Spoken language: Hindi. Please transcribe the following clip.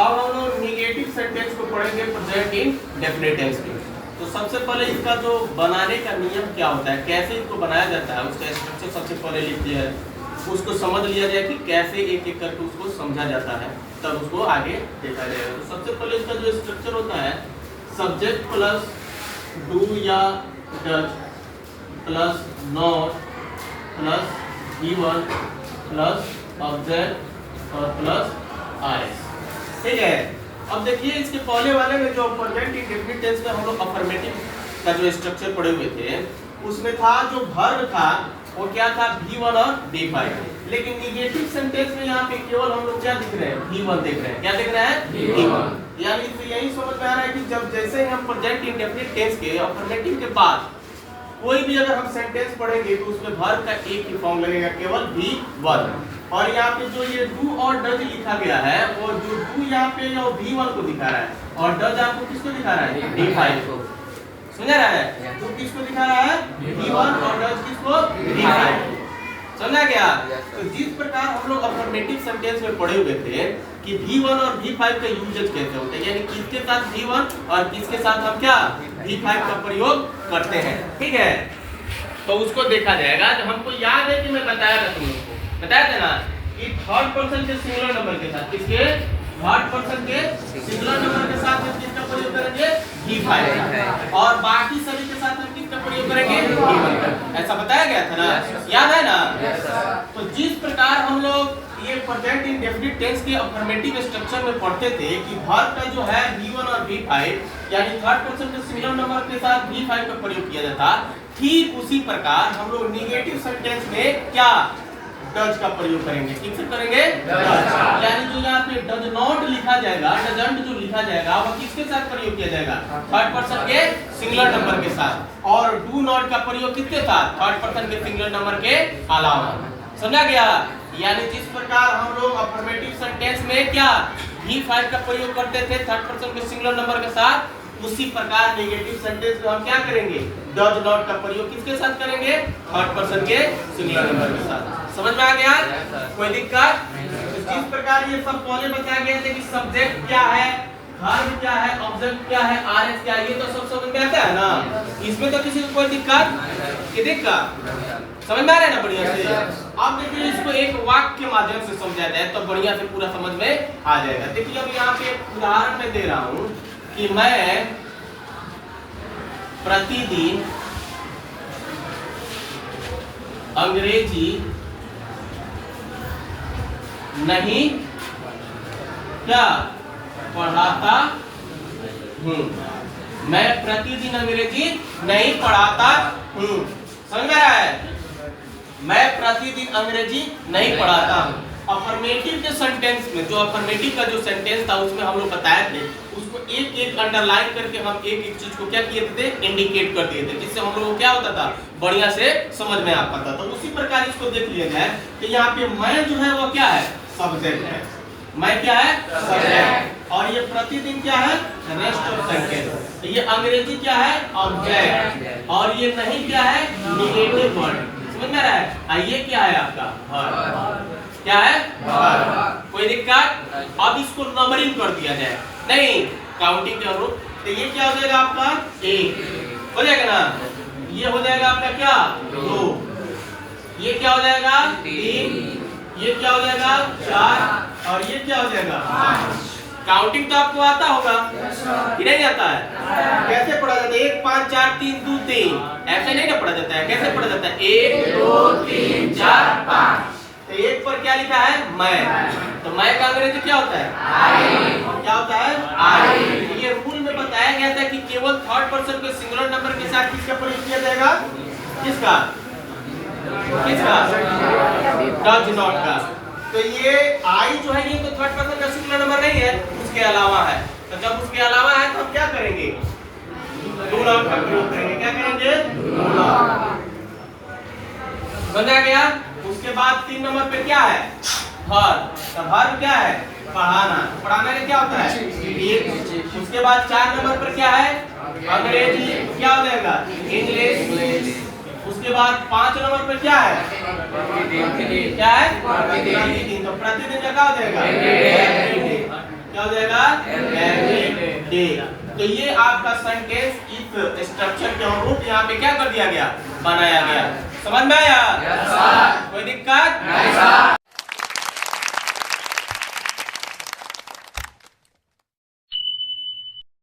अब हम लोग निगेटिव सेंटेंस को पढ़ेंगे प्रेजेंट इंडेफिनिट टेंस में। तो सबसे पहले इसका जो बनाने का नियम क्या होता है, कैसे इसको बनाया जाता है, उसका स्ट्रक्चर सबसे पहले लिख दिया है, उसको समझ लिया जाए कि कैसे एक एक करके उसको समझा जाता है, तब उसको आगे देखा जाएगा। तो सबसे पहले इसका जो स्ट्रक्चर होता है, सब्जेक्ट प्लस डू या does plus not plus given plus object और प्लस आरएस। ठीक है। अब देखिए इसके पहले वाले में जो प्रेजेंट इंडेफिनिट टेंस में हम लोग अफर्मेटिव का जो स्ट्रक्चर पढ़े हुए थे, उसमें था जो वर्ब था वो क्या था, V1 और V5। लेकिन निगेटिव सेंटेंस में यहाँ पे केवल हम लोग क्या दिख रहे हैं, V1 देख रहे हैं। क्या देख रहे हैं, V1। यानी तो यही समझ में आ रहा है कि जब जैसे हम प्रेजेंट इंडेफिनिट टेंस के अफर्मेटिव के बाद कोई भी अगर हम सेंटेंस पढ़ेंगे तो उसमें वर्ब का एक ही फॉर्म लगेगा, केवल V1। और यहाँ पे जो ये डू और डज लिखा गया है, वो जो डू यहाँ पे वो V1 को दिखा रहा है और डज आपको किसको दिखा रहा है, V5 को। समझ रहा है, डू किसको दिखा रहा है, V1 और डज किसको, V5 को। समझा गया। तो जिस प्रकार हम लोग अफर्मेटिव सेंटेंस में पढ़े हुए थे कि V1 और V5 का यूजेज कैसे होता है, यानी किसके साथ V1 और किसके साथ हम क्या V5 का प्रयोग करते हैं। ठीक है, तो उसको देखा जाएगा। जो हमको याद है कि मैं बताया था तुम लोग को, बताया था ना कि थर्ड पर्सन के सिंगुलर नंबर के साथ, किसके, थर्ड पर्सन के सिंगुलर नंबर के साथ हम किसका प्रयोग करेंगे, V5 और बाकी सभी के साथ हम किसका प्रयोग करेंगे, V1 का। ऐसा बताया गया था ना, याद है ना। तो जिस प्रकार हम लोग ये प्रेजेंट इंडेफिनिट टेंस के अफर्मेटिव स्ट्रक्चर में पढ़ते थे कि वर्ब का जो है V1 और V5 यानी थर्ड पर्सन के सिंगुलर नंबर के साथ V5 का प्रयोग किया जाता, ठीक उसी प्रकार हम लोग निगेटिव सेंटेंस में क्या डज का प्रयोग करेंगे। किससे करेंगे, डज। यानी जो यहाँ पे डज नॉट लिखा जाएगा, डजंट जो लिखा जाएगा, वो किसके साथ प्रयोग किया जाएगा, थर्ड पर्सन के सिंगुलर नंबर के साथ। और डू नॉट का प्रयोग किसके साथ, थर्ड पर्सन के सिंगुलर नंबर के अलावा। समझा गया। यानी जिस प्रकार हम लोग अफर्मेटिव सेंटेंस में क्या V5 का प्रयोग करते थे थर्ड पर्सन के सिंगुलर नंबर के साथ, उसी प्रकार नेगेटिव सेंटेंस में हम क्या करेंगे, डज नॉट का प्रयोग किसके साथ करेंगे, थर्ड पर्सन के सिंगुलर नंबर के साथ। समझ में आ गया, कोई दिक्कत। तो जिस प्रकार ये सब पहले बताया गया था कि सब्जेक्ट क्या है, वर्ब क्या है, ऑब्जेक्ट क्या है, आरएस क्या है, ये तो सब समझ में आता है ना। इसमें तो किसी को कोई दिक्कत की दिक्कत समझ में आ रहा है ना बढ़िया से। अब देखिए इसको एक वाक्य के माध्यम से समझाया जाए तो बढ़िया से पूरा समझ में आ जाएगा। देखिए अब यहाँ पे उदाहरण में दे रहा हूँ कि मैं प्रतिदिन अंग्रेजी नहीं क्या पढ़ाता हूँ। मैं प्रतिदिन अंग्रेजी नहीं पढ़ाता हूँ। समझ में आ रहा है, मैं प्रतिदिन अंग्रेजी नहीं पढ़ाता हूँ। अफर्मेटिव के सेंटेंस में, जो अफर्मेटिव का जो सेंटेंस था उसमें हम लोग बताए थे, उसको एक एक अंडरलाइन करके हम एक एक चीज को क्या किए थे, इंडिकेट कर दिए थे, जिससे हम लोग को क्या होता था, बढ़िया से समझ में आ पाता था। उसी प्रकार इसको देख लिया जाए कि यहाँ पे मैं जो है वो क्या है, सब्जेक्ट है। मैं क्या है, सब्जेक्ट। और ये प्रतिदिन क्या है, रेस्ट ऑफ सेंटेंस। ये अंग्रेजी क्या है, ऑब्जेक्ट। और ये नहीं क्या है, निगेटिव वर्ड। समझ में आ रहा है। ये क्या है आपका, वर्ब। क्या है, वर्ब। कोई दिक्कत। अब इसको नंबरिंग कर दिया जाए, नहीं काउंटिंग के अनुरूप। तो ये क्या हो जाएगा आपका, 1 हो जाएगा ना। ये हो जाएगा आपका क्या, 2। ये क्या हो जाएगा, 3। ये क्या हो जाएगा, 4। और ये क्या हो जाएगा, 5। काउंटिंग तो आपको आता होगा कि नहीं आता है। कैसे पढ़ा जाता है, 1 5 4 3 2 3, ऐसे नहीं ना पढ़ा जाता है। कैसे पढ़ा जाता है, 1 2 3 4 5। तो 1 पर क्या लिखा है, मैं। तो मैं का अंग्रेजी क्या होता है, आई। क्या होता है, आई। ये रूल में बताया गया था कि केवल थर्ड पर्सन के सिंगुलर नंबर के साथ किसका प्रयोग किया जाएगा, किसका, किसका, डज नॉट का। तो ये आई जो है ये तो थर्ड पर्सन का सिंगुलर नंबर नहीं है, उसके अलावा है। तो जब उसके अलावा है तो हम क्या करेंगे, डू नॉट का प्रयोग करेंगे। क्या करेंगे, डू नॉट। समझा गया। उसके बाद 3 नंबर पे क्या है, वर्ब। तो वर्ब क्या है, पढ़ाना। पढ़ाना का क्या होता है, रीड। उसके बाद 4 नंबर पर क्या है, अंग्रेजी। क्या हो जाएगा, इंग्लिश। उसके बाद 5 नंबर पर क्या है, क्या है, प्रतिदिन। तो प्रतिदिन का क्या हो जाएगा, क्या हो जाएगा, तो ये आपका सेंटेंस इस स्ट्रक्चर के अनुरूप यहाँ पे क्या कर दिया गया, बनाया गया। समझ में आया? कोई दिक्कत नहीं सर।